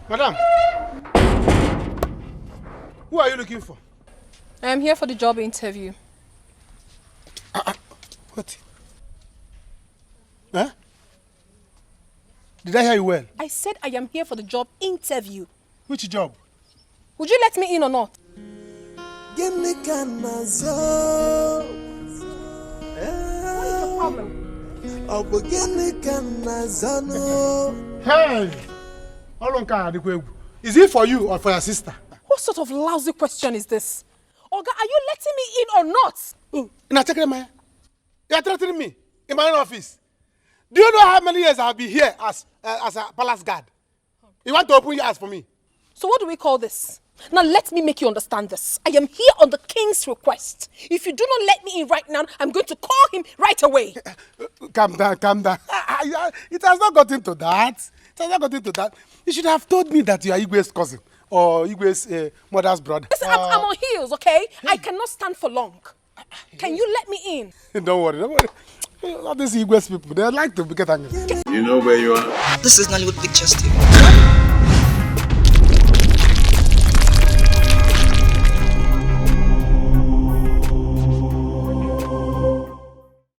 Madam, who are you looking for? I am here for the job interview. What? Huh? Did I hear you well? I said I am here for the job interview. Which job? Would you let me in or not? What is your problem? Hey! Is it for you or for your sister? What sort of lousy question is this? Oga, are you letting me in or not? You are threatening me in my own office. Do you know how many years I have been here as a palace guard? You want to open your eyes for me? So what do we call this? Now let me make you understand this. I am here on the king's request. If you do not let me in right now, I'm going to call him right away. Calm down, calm down. It has not gotten to that. It has not gotten to that. You should have told me that you are Igwe's cousin or Igwe's mother's brother. Listen, I'm on heels, okay? I cannot stand for long. Can you let me in? Don't worry, don't worry. All these Igwe's people, they like to get angry. You know where you are? This is Nollywood Pictures TV.